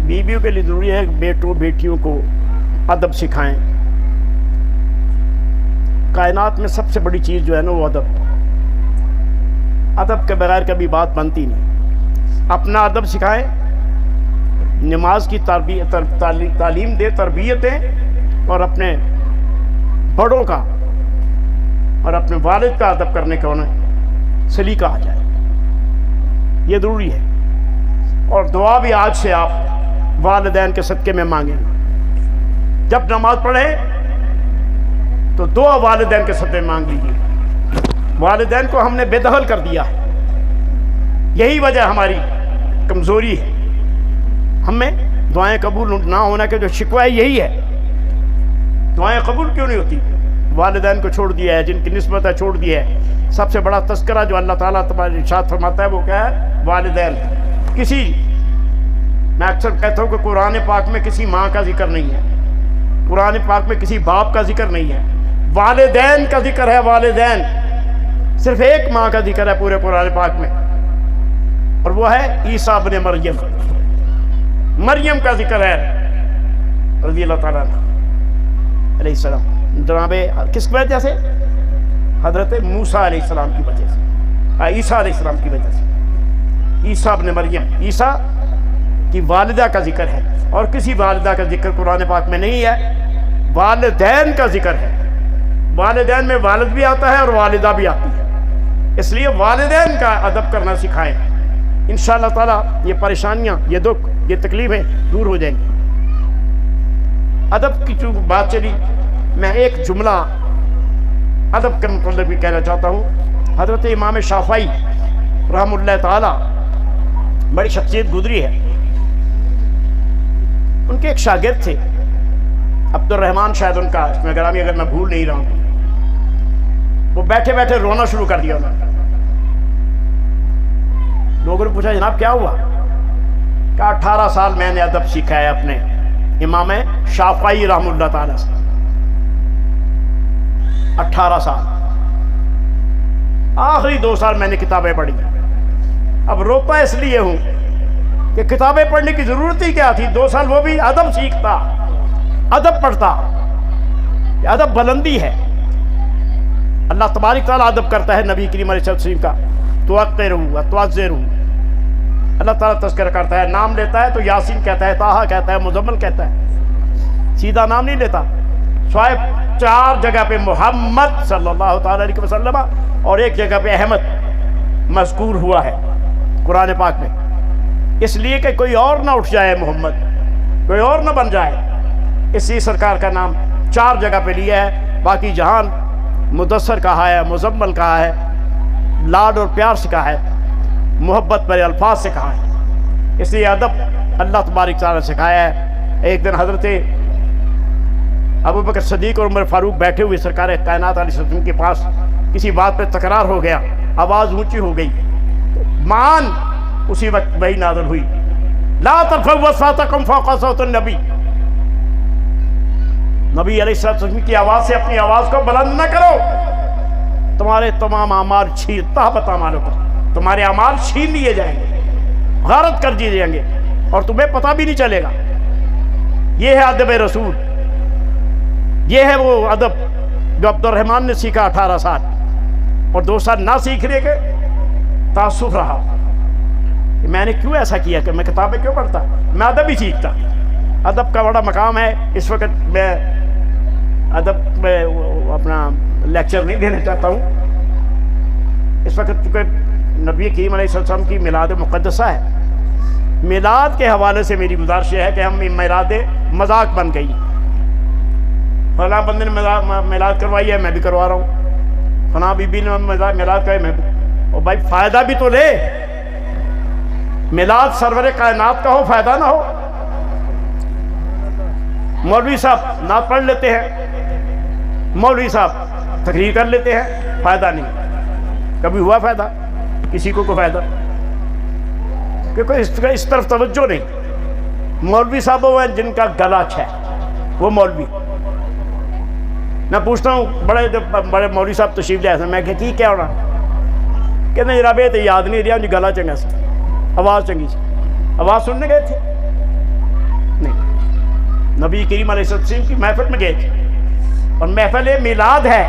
बीवियों के लिए ज़रूरी है कि बेटों बेटियों को अदब सिखाएं। कायनात में सबसे बड़ी चीज़ जो है ना वो अदब। अदब के बगैर कभी बात बनती नहीं। अपना अदब सिखाएं, नमाज की तालीम दे, तरबियत दें, और अपने बड़ों का और अपने वालिद का अदब करने का उन्हें सलीका आ जाए, ये ज़रूरी है। और दुआ भी आज से आप वालिदैन के सदक़े में मांगेंगे। जब नमाज पढ़े तो दुआ वालिदैन के सदक़े में मांग लीजिए। वालिदैन को हमने बेदखल कर दिया है, यही वजह हमारी कमज़ोरी है। हमें दुआएं कबूल ना होने के जो शिकवा है यही है। दुआएं कबूल क्यों नहीं होती? वालिदैन को छोड़ दिया है, जिनकी निस्बत है छोड़ दिया है। सबसे बड़ा तस्करा जो अल्लाह ताला तुम्हारे इरशाद फरमाता है वो क्या है? वालिदैन। किसी, मैं अक्सर कहता हूँ कि कुरान पाक में किसी माँ का जिक्र नहीं है, कुरान पाक में किसी बाप का जिक्र नहीं है, वालिदैन का जिक्र है। वालिदैन, सिर्फ एक माँ का जिक्र है पूरे कुरान पाक में, और वो है ईसा इब्न मरियम। मरियम का जिक्र है रज़ी अल्लाह ताला अलैहिस्सलाम। जनाबे किस वजह से? हज़रत मूसा अलैहिस्सलाम की वजह से, ईसा अलैहिस्सलाम की वजह से। ईसा इब्न मरियम, ईसा की वालिदा का जिक्र है, और किसी वालिदा का जिक्र कुरान पाक में नहीं है। वालिदैन का जिक्र है। वालिदैन में वालिद भी आता है और वालिदा भी आती है, इसलिए वालिदैन का अदब करना सिखाएं। इंशाअल्लाह ताला ये परेशानियां, ये दुख, ये तकलीफें दूर हो जाएंगी। अदब की जो बात चली, मैं एक जुमला अदब के मतलब भी कहना चाहता हूँ। हज़रत इमाम शाफ़ई रहमतुल्लाह ताला, बड़ी शख्सियत गुजरी है। उनके एक शागिर्द थे, अब्दुर्रहमान शायद उनका इसमें ग्रामी, अगर मैं भूल नहीं रहा हूँ। वो बैठे बैठे रोना शुरू कर दिया उन्होंने। लोगों ने पूछा जनाब क्या हुआ? कहा 18 साल मैंने अदब सीखा है अपने इमाम शाफ़ई रहमतुल्लाह ताला से। 18 साल, आखिरी 2 साल मैंने किताबें पढ़ी। अब रोता इसलिए हूं कि किताबें पढ़ने की जरूरत ही क्या थी? 2 साल वो भी अदब सीखता, अदब पढ़ता। अदब बुलंदी है। अल्लाह तबारक तआला अदब करता है नबी करीम अलैहि सल्लम का, तुअज़्ज़िरू। अल्लाह ताला तज़किरा करता है, नाम लेता है तो यासीन कहता है, ताहा कहता है, मुज़म्मिल कहता है, सीधा नाम नहीं लेता। शायद 4 जगह पे मोहम्मद सल्लल्लाहु अलैहि वसल्लम और 1 जगह पे अहमद मज़कूर हुआ है कुरान पाक में, इसलिए कि कोई और ना उठ जाए, मोहम्मद कोई और ना बन जाए, इसी सरकार का नाम 4 जगह पे लिया है। बाकी जहान मुदस्सर कहा है, मुज़म्मिल कहा है, लाड और प्यार से कहा है, मोहब्बत भरे अल्फाज से कहा है। इसलिए अदब अल्लाह तबारक तआला ने सिखाया है। एक दिन हज़रत अबू बकर सदीक और उमर फारूक बैठे हुए सरकार कायनात अलैहिस्सलाम के पास, किसी बात पे तकरार हो गया, आवाज़ ऊंची हो गई। मान उसी वक्त वही नाज़िल हुई, ला तरफ़उ अस्वातकुम फ़ौक़ सौतिन नबी। नबी अलैहिस्सलाम की आवाज़ से अपनी आवाज़ को बुलंद न करो, तुम्हारे तमाम अमाल तुम्हारे अमाल छीन लिए जाएंगे, गारत कर दिए जाएंगे, और तुम्हें पता भी नहीं चलेगा। ये है अदब रसूल, ये है वो अदब जो अब्दुर्रहमान ने सीखा 18 साल, और 2 साल ना सीखने के तासुफ रहा। मैंने क्यों ऐसा किया कि मैं किताबें क्यों पढ़ता, मैं अदब ही सीखता। अदब का बड़ा मकाम है। इस वक्त मैं अदब में अपना लेक्चर नहीं देना चाहता हूँ। इस वक्त चूँकि नबी करीम अलैहिस्सलाम की मिलाद मुक़द्दसा है, मिलाद के हवाले से मेरी गुजारिश है कि हम मिलाद मजाक बन गई। फला बंदे ने मिलाद करवाई है, मैं भी करवा रहा हूँ, फला बीबी ने मिलाद कराई, मैं भी। और भाई फ़ायदा भी तो ले, मिलाद सरवर कायनात का हो, फ़ायदा ना हो। मौलवी साहब नात पढ़ लेते हैं, मौलवी साहब तकरीर कर लेते हैं, फ़ायदा नहीं। कभी हुआ फ़ायदा किसी को फ़ायदा? क्योंकि इस तरफ तवज्जो नहीं। मौलवी साहब वो हैं जिनका गला अच्छा है, वो मौलवी। मैं पूछता हूँ बड़े मौलवी साहब तशरीफ ले, मैं क्या होना? कहते जरा बे तो याद नहीं रहा, गला चंगा सी, आवाज़ चंगी सी, आवाज़ सुनने गए थे। नबी करीम अलैहिस्सलाम की महफिल में गए थे, और महफिल मिलाद है,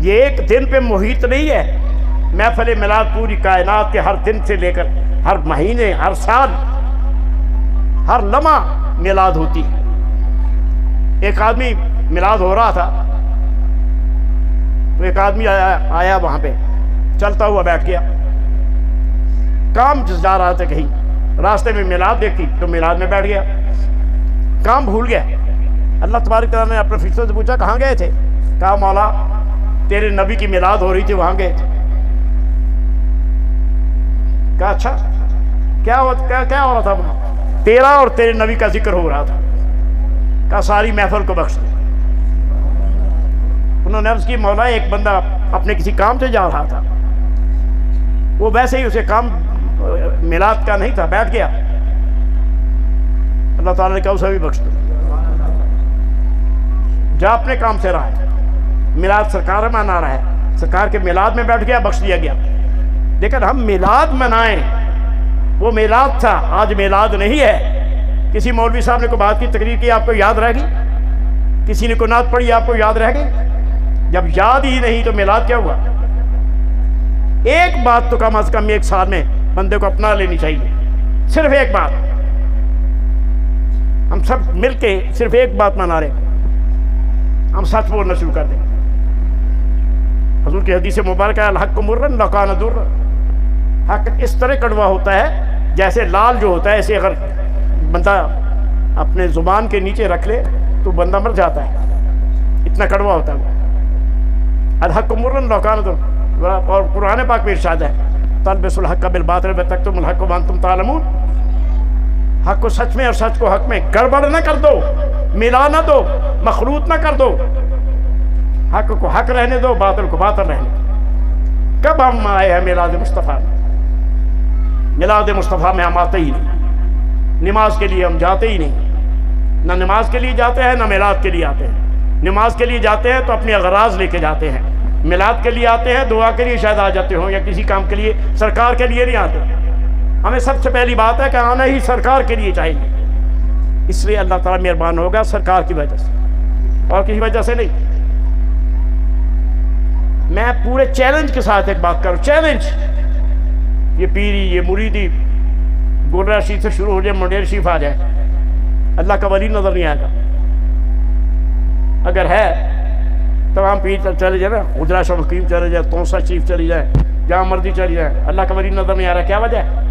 ये एक दिन पे मुहित नहीं है। महफिल मिलाद पूरी कायनात के हर दिन से लेकर हर महीने, हर साल, हर लम्हा मिलाद होती है। एक आदमी मिलाद हो रहा था तो एक आदमी आया वहां पे, चलता हुआ बैठ गया, काम जा रहा था कहीं, रास्ते में मिलाद देखी तो मिलाद में बैठ गया, काम भूल गया। अल्लाह तबारक तआला ने अपने फरिश्तों से पूछा कहाँ गए थे? कहा मौला तेरे नबी की मिलाद हो रही थी, वहां गए थे। कहा अच्छा, क्या हो रहा था वहां? तेरा और तेरे नबी का जिक्र हो रहा था। कहा सारी महफिल को बख्श दो। उन्होंने अर्ज की मौला एक बंदा अपने किसी काम से जा रहा था, वो वैसे ही उसे काम मिलाद का नहीं था, बैठ गया। अल्लाह ताला ने कहा उसे भी बख्श दो, जा अपने काम से रहा है, मिलाद सरकार मना रहा है, सरकार के मिलाद में बैठ गया, बख्श दिया गया। लेकिन हम मिलाद मनाएं, वो मिलाद था, आज मिलाद नहीं है। किसी मौलवी साहब ने कोई बात की तकरीर की, आपको याद रहेगी? किसी ने कोई नात पढ़ी, आपको याद रहेगी? जब याद ही नहीं तो मिलाद क्या हुआ? एक बात तो कम अज कम एक साल में बंदे को अपना लेनी चाहिए, सिर्फ एक बात। हम सब मिलके सिर्फ एक बात मना रहे, हम सच बोलना शुरू कर दें। हुजूर की हदीस मुबारक है, अल हक़्क़ मुर्रन लौ कान दुर्र। हक इस तरह कड़वा होता है जैसे लाल जो होता है, ऐसे अगर बंदा अपने जुबान के नीचे रख ले तो बंदा मर जाता है, इतना कड़वा होता है। अल हक़्क़ मुर्रन लौ कान दुर्र। और कुरान पाक में इरशाद है, तलबिसुल हक़्क़ बिल बातिल व तक्तुमुल हक़्क़ व अंतुम तालमून। हक को सच में और सच को हक में गड़बड़ न कर दो, मिला न दो, मखलूत न कर दो। हक को हक रहने दो, बातिल को बातिल रहने दो। कब हम आए हैं मिलाद मुस्तफ़ा में? मिलाद मुस्तफ़ा में हम आते ही नहीं, नमाज के लिए हम जाते ही नहीं। ना नमाज के लिए जाते हैं, ना मिलाद के लिए आते हैं। नमाज के लिए जाते हैं तो अपनी अगराज लेके जाते हैं, मिलाद के लिए आते हैं दुआ के लिए शायद आ जाते हो, या किसी काम के लिए, सरकार के लिए नहीं आते। हमें सबसे पहली बात है कि आना ही सरकार के लिए चाहिए। इसलिए अल्लाह ताला मेहरबान होगा सरकार की वजह से और किसी वजह से नहीं। मैं पूरे चैलेंज के साथ एक बात करूं, चैलेंज। ये पीरी, ये मुरीदी गोलरा शरीफ से शुरू हो जाए, मंडेर शरीफ आ जाए, अल्लाह का वली नजर नहीं आएगा। अगर है तो हम पीर चले जाए ना, उजरा शरीफ चले जाए, तोसा शरीफ चली जाए, जहाँ मर्जी चली जाए, अल्लाह का वली नजर नहीं आ रहा। क्या वजह है?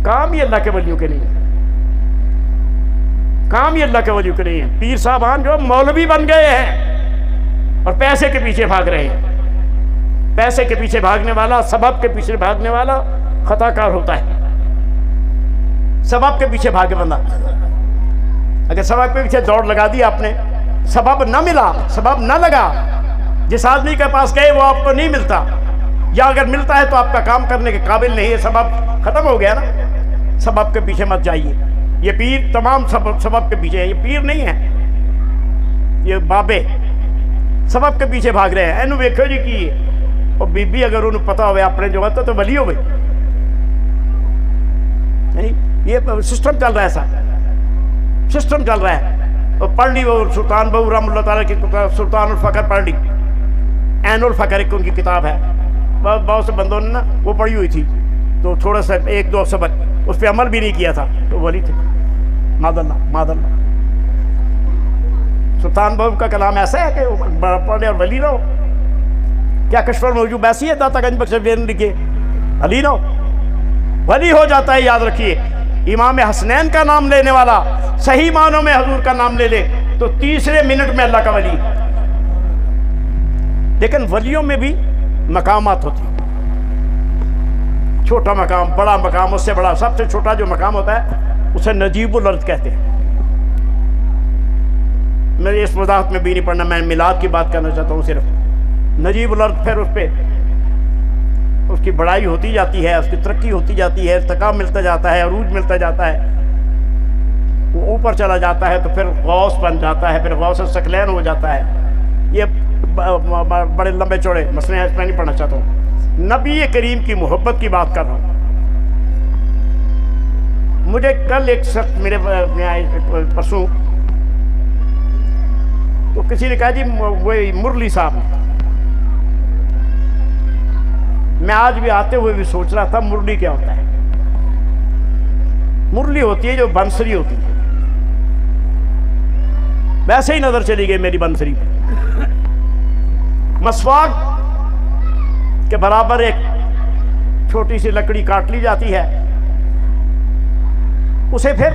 काम ही अल्लाह के वलियों के नहीं है, काम ही अल्लाह के वलियों के नहीं है। पीर साहबान जो मौलवी बन गए हैं और पैसे के पीछे भाग रहे हैं। पैसे के पीछे भागने वाला, सबब के पीछे भागने वाला खताकार होता है। सबब के पीछे भागे बंदा, अगर सबब के पीछे दौड़ लगा दी आपने, सबब न मिला, सबब न लगा, जिस आदमी के पास गए वो आपको नहीं मिलता, या अगर मिलता है तो आपका काम करने के काबिल नहीं है, सबब खत्म हो गया ना। सबब के पीछे मत जाइए। ये पीर तमाम सबब के पीछे है, ये पीर नहीं है, ये बाबे सबब के पीछे भाग रहे हैं। एनू वेखो जी की और बीबी अगर उन्हें पता हो अपने जो होता तो वली हो गई नहीं। ये सिस्टम चल रहा है, ऐसा सिस्टम चल रहा है। और पढ़ ली वो सुल्तान बहू रहमतुल्लाह ताला की सुल्तानुल फकर पढ़ ली, ऐनुल फकर एक उनकी किताब है, बहुत से बंदों ने ना वो पढ़ी हुई थी, तो थोड़ा सा एक दो सबक उस पर अमल भी नहीं किया था, तो वली थे। मादल्ला मादल्ला, सुल्तान बहू का कलाम ऐसा है कि पढ़े और वली रहो। क्या कश्मीर मौजूद ऐसी है दाता गंज बख्श लिखे अली रहो, वली हो जाता है। याद रखिए, इमाम हसनैन का नाम लेने वाला सही मानों में हजूर का नाम ले ले तो तीसरे मिनट में अल्लाह का वली। लेकिन वलियों में भी मकामात होती, छोटा मकाम, बड़ा मकाम, उससे बड़ा, सबसे छोटा जो मकाम होता है उसे नजीबुल अर्द कहते हैं। मैं इस वजाहत में भी नहीं पढ़ना, मैं मिलाद की बात करना चाहता हूँ सिर्फ। नजीबुल अर्द, फिर उस पर उसकी बड़ाई होती जाती है, उसकी तरक्की होती जाती है, इर्तिकाब मिलता जाता है, अरूज मिलता जाता है, वो ऊपर चला जाता है, तो फिर गौस बन जाता है, फिर गौस सकलैन हो जाता है। ये बड़े लंबे चौड़े मसले हैं, इसमें नहीं पढ़ना चाहता हूँ। नबी करीम की मोहब्बत की बात कर रहा हूँ। मुझे कल एक शख्स मेरे परसों तो किसी ने कहा जी वही मुरली साहब, मैं आज भी आते हुए भी सोच रहा था मुरली क्या होता है। मुरली होती है जो बंसरी होती है, वैसे ही नजर चली गई मेरी बंसरी पर। मसवाक के बराबर एक छोटी सी लकड़ी काट ली जाती है, उसे फिर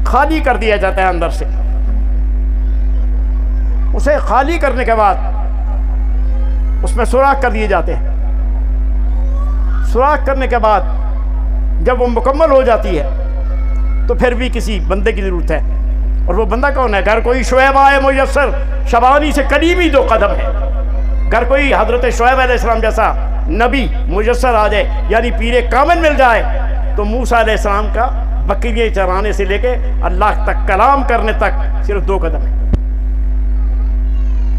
खाली कर दिया जाता है अंदर से। उसे खाली करने के बाद उसमें सुराख कर दिए जाते हैं। सुराख करने के बाद जब वो मुकम्मल हो जाती है तो फिर भी किसी बंदे की ज़रूरत है, और वो बंदा कौन है? घर कोई शुएब आए मुयस्सर, शबानी से करीबी 2 कदम है। घर कोई हजरत शुएब अलैहिस्सलाम जैसा नबी मुयस्सर आ जाए, यानी पीरे कामिल मिल जाए, तो मूसा अलैहिस्सलाम का बकरियाँ चराने से लेके अल्लाह तक कलाम करने तक सिर्फ 2 कदम है।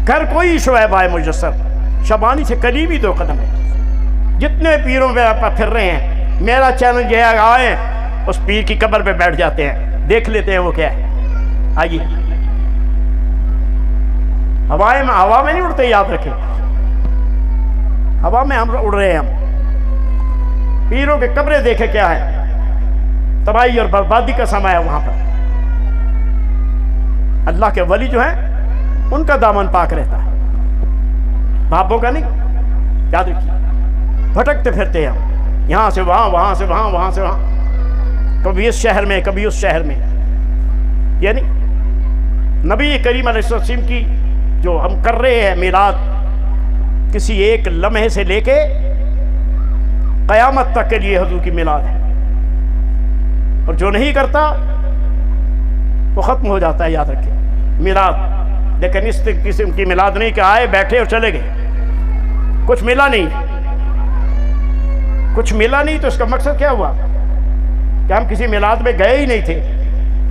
घर कोई शुएब आए मुयस्सर, शबानी से करीबी 2 कदम है। जितने पीरों पे आप फिर रहे हैं, मेरा चैलेंज यह है, आए उस पीर की कब्र पे बैठ जाते हैं, देख लेते हैं वो क्या है। आइए, हवा में नहीं उड़ते, याद रखें, हवा में हम उड़ रहे हैं। हम पीरों के कब्रें देखे क्या है, तबाही और बर्बादी का समय है वहां पर। अल्लाह के वली जो है उनका दामन पाक रहता है, बापों का नहीं। याद रखिए, भटकते फिरते हैं हम, यहां से वहां, वहां से वहां, वहां से वहां, कभी इस शहर में कभी उस शहर में। यानी नबी करीम अलैहिस्सलाम की जो हम कर रहे हैं मिलाद, किसी एक लम्हे से लेके क़यामत तक के लिए हुजूर की मिलाद है, और जो नहीं करता वो ख़त्म हो जाता है। याद रखें, मिलाद। लेकिन इस किस्म की मिलाद नहीं कि आए बैठे और चले गए, कुछ मिला नहीं। कुछ मिला नहीं तो इसका मकसद क्या हुआ कि हम किसी मिलाद में गए ही नहीं थे।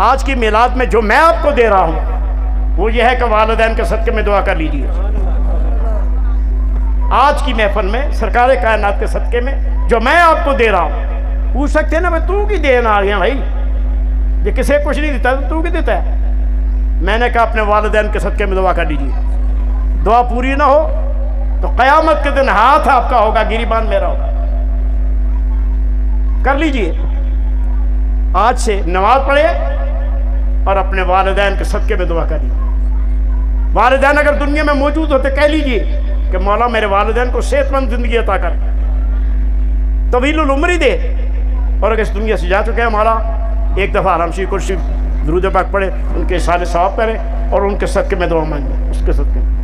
आज की मिलाद में जो मैं आपको दे रहा हूं वो ये है कि वालिदैन के सदक़े में दुआ कर लीजिए। आज की महफिल में सरकार कायनात के सदक़े में जो मैं आपको दे रहा हूं, पूछ सकते हैं ना, मैं तू की देना आ गया भाई, ये किसे कुछ नहीं देता तो तू की देता है। मैंने कहा अपने वालिदैन के सदक़े में दुआ कर लीजिए। दुआ पूरी ना हो तो क़यामत के दिन हाथ आपका होगा, गिरीबान मेरा होगा। कर लीजिए, आज से नमाज पढ़े और अपने वालिदैन के सदक़े में दुआ करिए। वालिदैन अगर दुनिया में मौजूद होते, कह लीजिए कि मौला मेरे वालिदैन को सेहतमंद ज़िंदगी अता कर, तवीलुल उम्री दे। और अगर इस दुनिया से जा चुके हैं मौला, एक दफ़ा आरामशी कुर्सी दुरूद पाक पढ़े, उनके सारे सवाब करें और उनके सदक़े में दुआ मांगे, उसके सदक़े में।